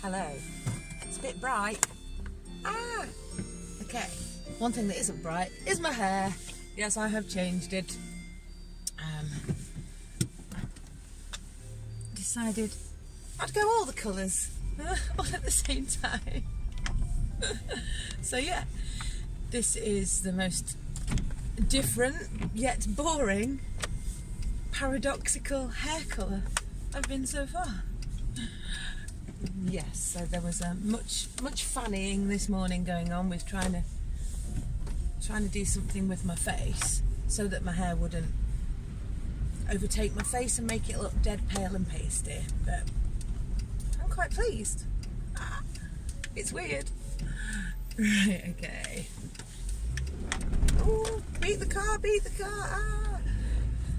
Hello. It's a bit bright. Okay. One thing that isn't bright is my hair. Yes, I have changed it. Decided I'd go all the colours all at the same time. So yeah, this is the most different yet boring, paradoxical hair colour I've been so far. Yes, so there was much fannying this morning going on with trying to do something with my face so that my hair wouldn't overtake my face and make it look dead pale and pasty. But I'm quite pleased. It's weird. Right, okay. Oh, beat the car, beat the car.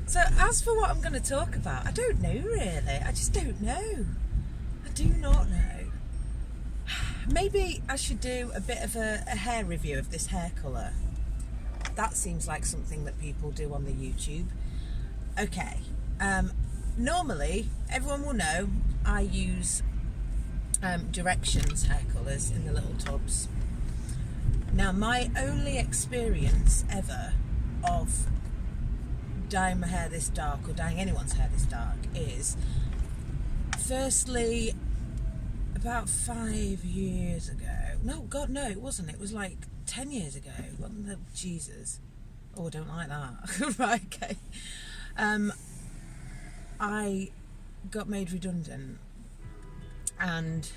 So as for what I'm going to talk about, I don't know really. I just don't know. I do not know. Maybe I should do a bit of a hair review of this hair colour. That seems like something that people do on the YouTube. Okay, normally everyone will know I use Directions hair colours in the little tubs. Now my only experience ever of dyeing my hair this dark or dyeing anyone's hair this dark is firstly about 5 years ago. No, God, no, it wasn't. It was like 10 years ago. Wasn't it? Jesus. Oh, I don't like that. Right, okay. I got made redundant and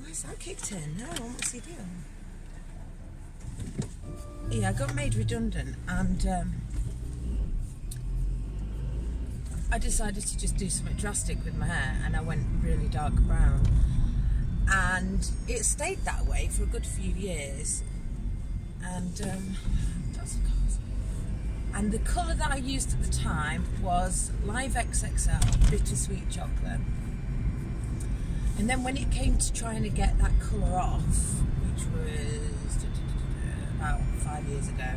where's that kicked in? No, what's he doing? Yeah, I got made redundant and I decided to just do something drastic with my hair and I went really dark brown and it stayed that way for a good few years and the colour that I used at the time was Live XXL Bittersweet Chocolate. And then when it came to trying to get that colour off, which was about 5 years ago,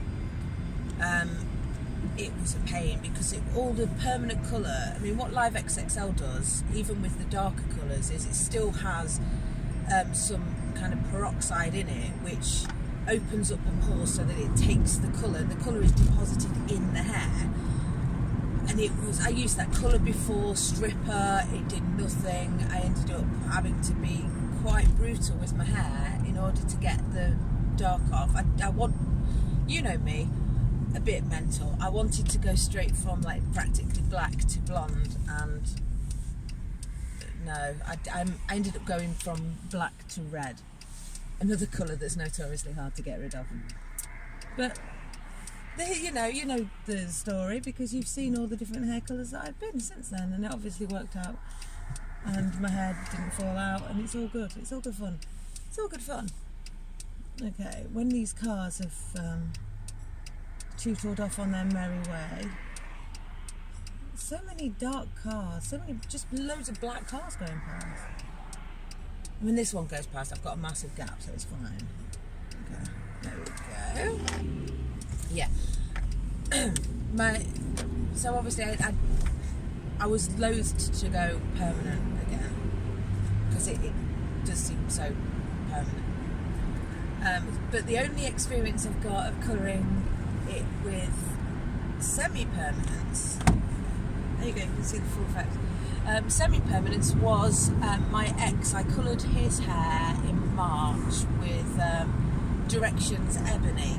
it was a pain because all the permanent colour, I mean what Live XXL does, even with the darker colours, is it still has some kind of peroxide in it, which opens up a pore so that it takes the colour. The colour is deposited in the hair. And I used that colour before Stripper, it did nothing. I ended up having to be quite brutal with my hair in order to get the dark off. I want, you know me, a bit mental. I wanted to go straight from like practically black to blonde and no, I ended up going from black to red. Another colour that's notoriously hard to get rid of. But you know the story because you've seen all the different hair colours that I've been since then, and it obviously worked out. And my hair didn't fall out, and it's all good. It's all good fun. It's all good fun. Okay, when these cars have tootled off on their merry way, so many dark cars, so many just loads of black cars going past. I mean, this one goes past, I've got a massive gap, so it's fine. Okay, there we go. Yeah. So obviously I was loath to go permanent again, because it does seem so permanent. But the only experience I've got of colouring it with semi-permanence, there you go, you can see the full effect. Semi-permanence was my ex. I coloured his hair in March with Directions Ebony.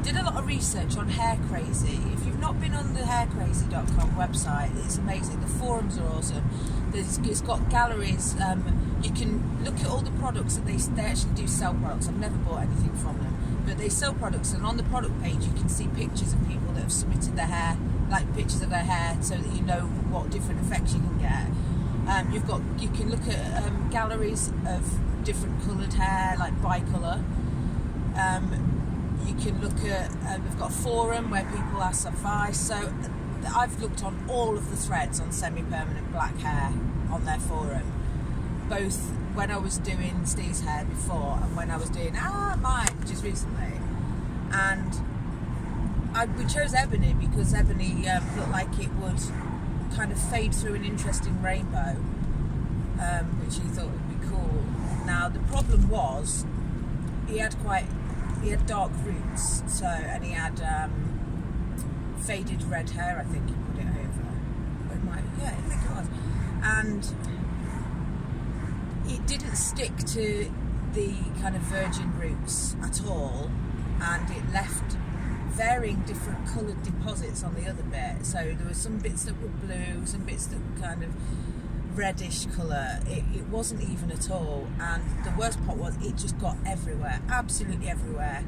Did a lot of research on Hair Crazy. If you've not been on the haircrazy.com website, it's amazing. The forums are awesome. It's got galleries. You can look at all the products that they actually do sell products. I've never bought anything from them, but they sell products, and on the product page you can see pictures of people that have submitted their hair, like pictures of their hair, so that you know what different effects you can get. You can look at galleries of different coloured hair, like bi-colour. You can look at, we've got a forum where people ask advice. So I've looked on all of the threads on semi-permanent black hair on their forum, both when I was doing Steve's hair before and when I was doing mine just recently. And we chose Ebony because Ebony looked like it would kind of fade through an interesting rainbow, which he thought would be cool. Now the problem was he had dark roots, so, and he had faded red hair, I think he put it over. I think it was. And it didn't stick to the kind of virgin roots at all, and it left varying different coloured deposits on the other bit. So there were some bits that were blue, some bits that were kind of reddish colour. It wasn't even at all, and the worst part was it just got everywhere, absolutely everywhere.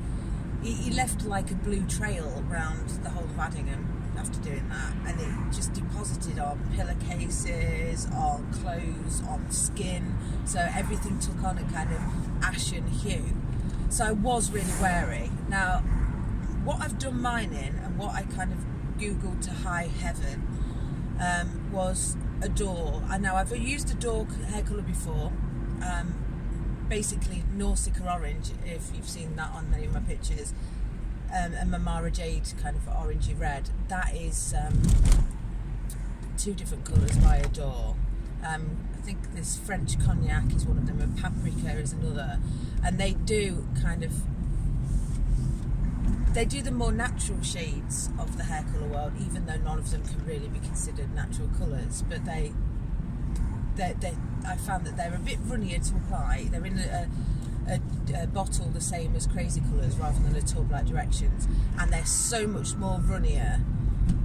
He left like a blue trail around the whole of Addingham after doing that, and it just deposited on pillowcases, on clothes, on skin, so everything took on a kind of ashen hue. So I was really wary. Now what I've done mine in, and what I kind of googled to high heaven, was a door. And now I've used a door hair colour before, basically Nausicaa orange, if you've seen that on any of my pictures, and Mamara Jade kind of orangey red. That is two different colours by a door. I think this French cognac is one of them, and paprika is another, and they do the more natural shades of the hair colour world, even though none of them can really be considered natural colours. But I found that they're a bit runnier to apply. They're in a bottle the same as Crazy Colours rather than a tub like Directions, and they're so much more runnier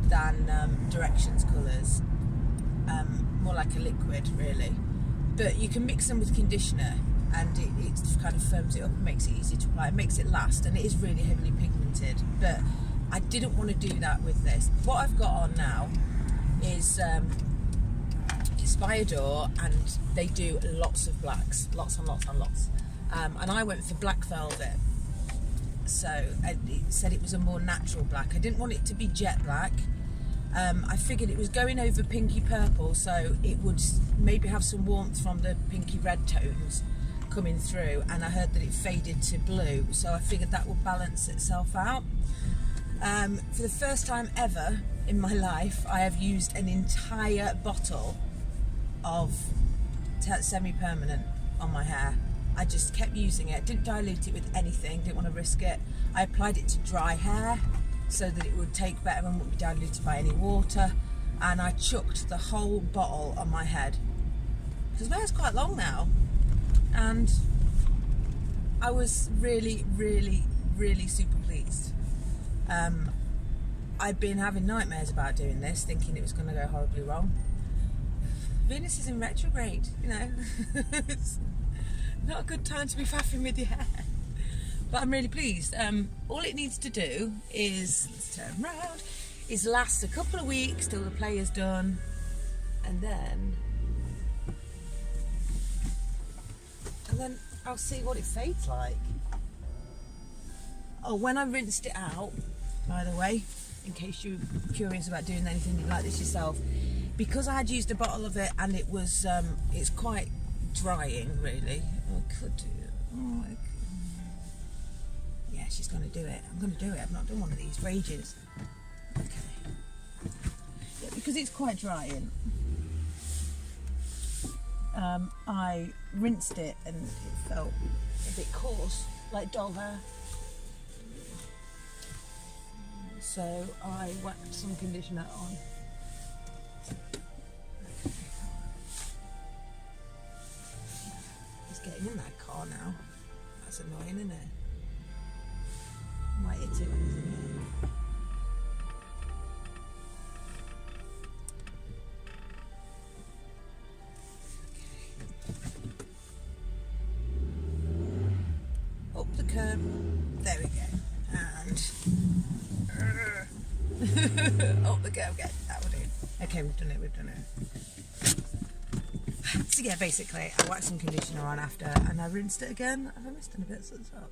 than Directions colours, more like a liquid really. But you can mix them with conditioner, and it kind of firms it up and makes it easy to apply. It makes it last, and it is really heavily pigmented. But I didn't want to do that with this. What I've got on now is it's by a door, and they do lots of blacks, lots and lots and lots. And I went for black velvet. So it said it was a more natural black. I didn't want it to be jet black. I figured it was going over pinky purple, so it would maybe have some warmth from the pinky red tones coming through, and I heard that it faded to blue, so I figured that would balance itself out. For the first time ever in my life, I have used an entire bottle of semi-permanent on my hair. I just kept using it, didn't dilute it with anything, didn't want to risk it. I applied it to dry hair so that it would take better and wouldn't be diluted by any water, and I chucked the whole bottle on my head, because my hair's quite long now, and I was really, really, really super pleased. I've been having nightmares about doing this, thinking it was going to go horribly wrong. Venus is in retrograde, you know. It's not a good time to be faffing with your hair. But I'm really pleased. All it needs to do is, let's turn around, is last a couple of weeks till the play is done, and then I'll see what it fades like. Oh, when I rinsed it out, by the way, in case you're curious about doing anything like this yourself, because I had used a bottle of it and it was, it's quite drying really. I could do it. Oh, yeah, she's going to do it. I'm going to do it. I've not done one of these for ages. Okay. Yeah, because it's quite drying. I rinsed it and it felt a bit coarse, like doll hair. So I whacked some conditioner on. Okay. He's getting in that car now. That's annoying, isn't it? Might hit it when he's in here. Up the curb. There we go. And up the curb again. That will do. Okay, we've done it. So yeah, basically, I whacked some conditioner on after, and I rinsed it again. Have I missed any bits at the top?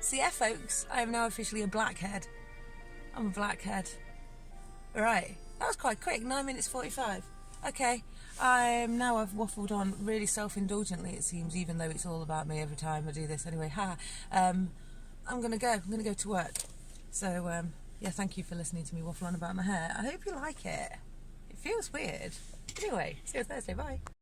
So yeah, folks, I am now officially a blackhead. I'm a blackhead. Right, that was quite quick, 9 minutes 45. Okay, I've waffled on really self-indulgently, it seems, even though it's all about me every time I do this anyway. I'm gonna go to work. So yeah, thank you for listening to me waffle on about my hair. I hope you like it. If Feels weird. Anyway, see you on Thursday. Bye.